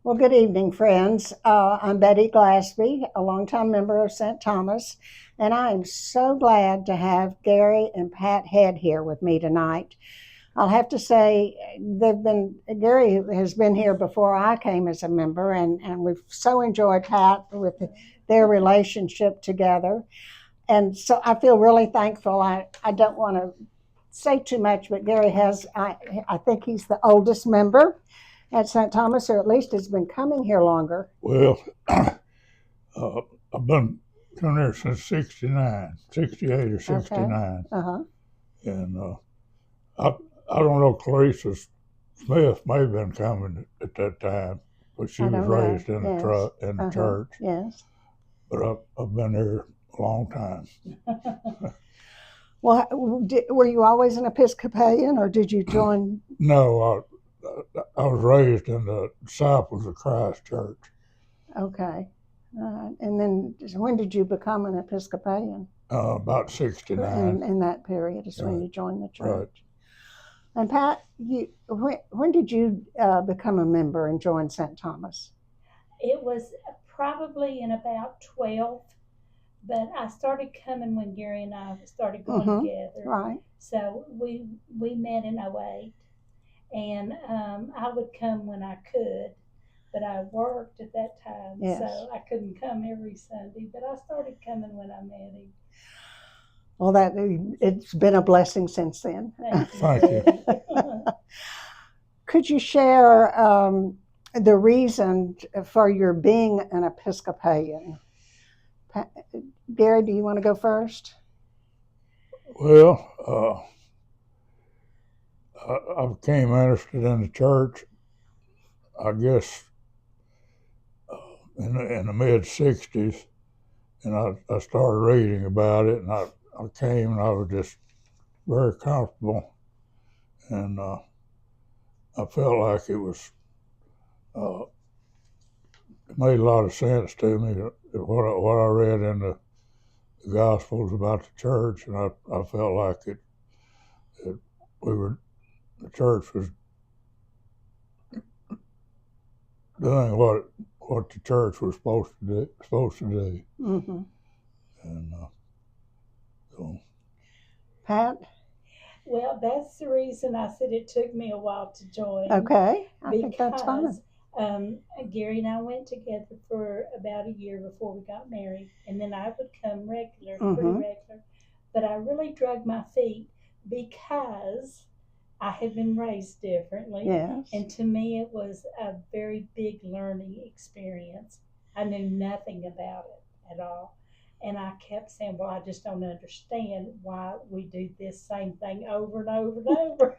Well, good evening, friends. I'm Betty Glassby, a longtime member of St. Thomas, and I am so glad to have Gary and Pat Head here with me tonight. I'll have to say, Gary has been here before I came as a member, and we've so enjoyed Pat with their relationship together. And so I feel really thankful. I don't want to say too much, but Gary I think he's the oldest member at St. Thomas, or at least has been coming here longer. Well, I've been coming there since 69, 68 or 69. Okay. Uh-huh. And I, I don't know, Clarissa Smith may have been coming at that time, but she was raised in the church. Yes. But I've been there a long time. Well, were you always an Episcopalian, or did you join? No, I was raised in the Disciples of Christ Church. Okay. And then when did you become an Episcopalian? About 69. In that period is when you joined the church. Right. And Pat, when did you become a member and join St. Thomas? It was probably in about 12, but I started coming when Gary and I started going together. Right. So we met in '08, and I would come when I could, but I worked at that time, so I couldn't come every Sunday, but I started coming when I met him. Well, it's been a blessing since then. Thank you. Could you share the reason for your being an Episcopalian? Gary, do you want to go first? Well, I became interested in the church, I guess, in the mid-'60s, and I started reading about it, and I came and I was just very comfortable, and I felt like it made a lot of sense to me, what I read in the Gospels about the church, and I felt like the church was doing what the church was supposed to do. Mm-hmm. And so, Pat? Well, that's the reason I said it took me a while to join. Okay, I think that's fine. Gary and I went together for about a year before we got married, and then I would come pretty regular. But I really drug my feet because I had been raised differently. Yes. And to me, it was a very big learning experience. I knew nothing about it at all. And I kept saying, well, I just don't understand why we do this same thing over and over and over.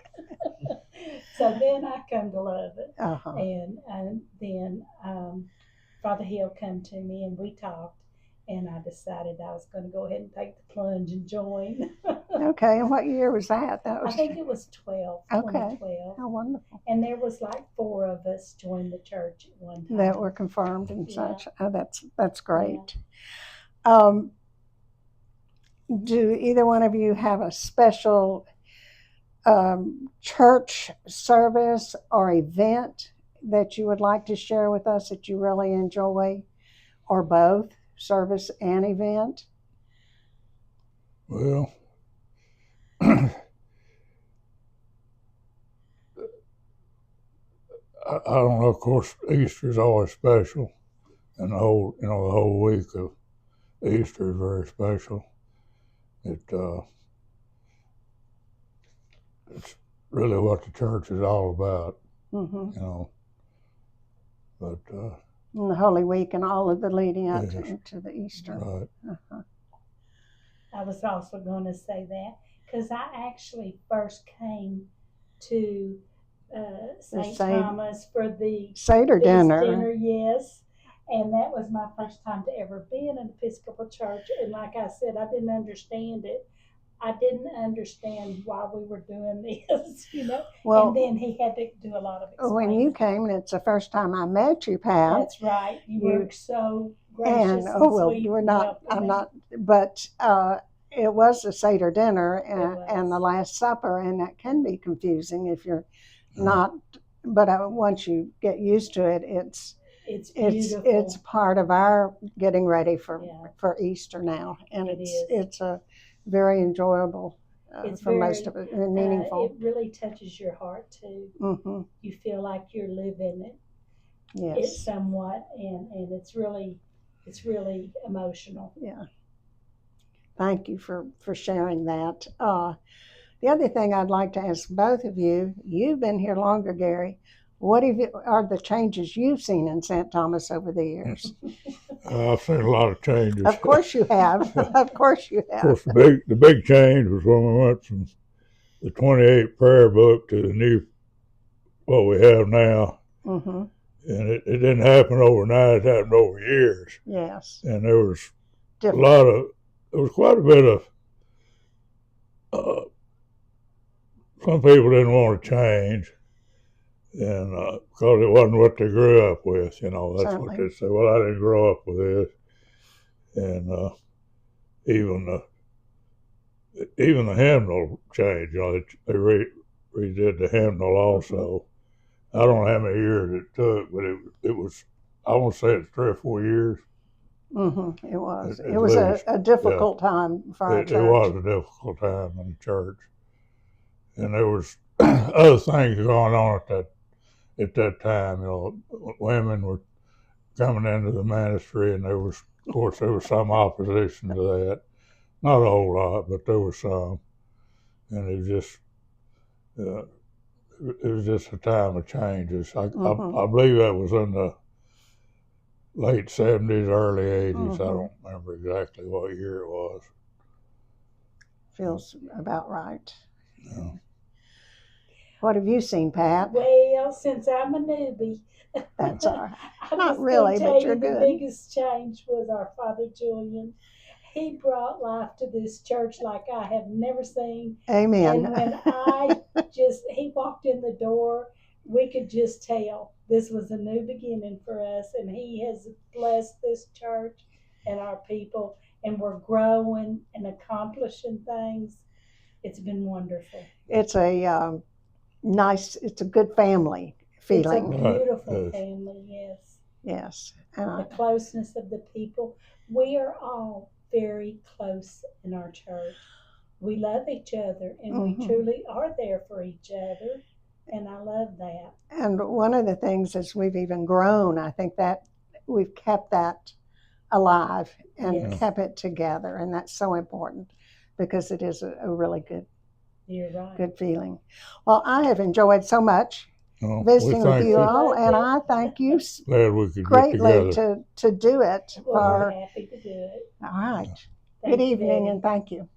So then I come to love it. Uh-huh. And then Father Hill come to me and we talked. And I decided I was going to go ahead and take the plunge and join. Okay, and what year was that? I think it was 2012. How wonderful. And there was like 4 of us joined the church at one time. That were confirmed and such. Oh, that's great. Yeah. Do either one of you have a special church service or event that you would like to share with us that you really enjoy, or both? Service and event? Well, I don't know. Of course, Easter is always special, and the whole week of Easter is very special. It's really what the church is all about, But and the Holy Week and all of the leading up to the Easter. Right. Uh-huh. I was also going to say that because I actually first came to St. Thomas for the Seder dinner. Yes. And that was my first time to ever be in an Episcopal church. And like I said, I didn't understand it. I didn't understand why we were doing this, Well, and then he had to do a lot of explaining. When you came, and it's the first time I met you, Pat. That's right. You were so gracious and sweet. You were not. I'm not. But it was the Seder dinner and the Last Supper, and that can be confusing if you're not but once you get used to it, It's it's beautiful. part of our getting ready for Yeah. for Easter now, and It it's is. it's a very enjoyable It's for most of very, it, and meaningful. it really touches your heart too. Mm-hmm. You feel like you're living it Yes. somewhat, and it's really emotional. Yeah. Thank you for sharing that. The other thing I'd like to ask both of you, you've been here longer, Gary. What are the changes you've seen in St. Thomas over the years? I've seen a lot of changes. Of course you have. Of course you Of have. course, the big change was when we went from the 28 prayer book to the new what we have now, Mm-hmm. and it didn't happen overnight. It happened over years, Yes. and there was Different. there was quite a bit of some people didn't want to change, and because it wasn't what they grew up with, you know, that's Certainly. what they say. Well, I didn't grow up with this, and even the hymnal changed. You know, they redid the hymnal also. I don't know how many years it took, but it was, I want to say it's 3 or 4 years. Mm-hmm. It was. At It was least. a difficult time for our It church. was a difficult time in the church, and there was other things going on at that time. You know, women were coming into the ministry, and of course, there was some opposition to that. Not a whole lot, but there was some, and uh, it was just a time of changes. Mm-hmm. I believe that was in the late 70s, early 80s. Mm-hmm. I don't remember exactly what year it was. Feels about right. Yeah. What have you seen, Pat? Well, since I'm a newbie, That's all right. I'm Not just really, going to tell but you you're the good. biggest change was our Father Julian. He brought life to this church like I have never seen. Amen. And when he walked in the door, we could just tell this was a new beginning for us. And he has blessed this church and our people, and we're growing and accomplishing things. It's been wonderful. It's a nice. It's a good family feeling. It's a beautiful family, yes. Yes. The closeness of the people. We are all very close in our church. We love each other, and we truly are there for each other, and I love that. And one of the things as we've even grown, I think that we've kept that alive and Yes. kept it together, and that's so important because it is a really You're right. good feeling. Well, I have enjoyed so much Well, visiting with you you. all, and I thank you Glad we could get greatly together. to do it. Well, we're happy to do it. All right. Thank Good you, evening, Betty. and thank you.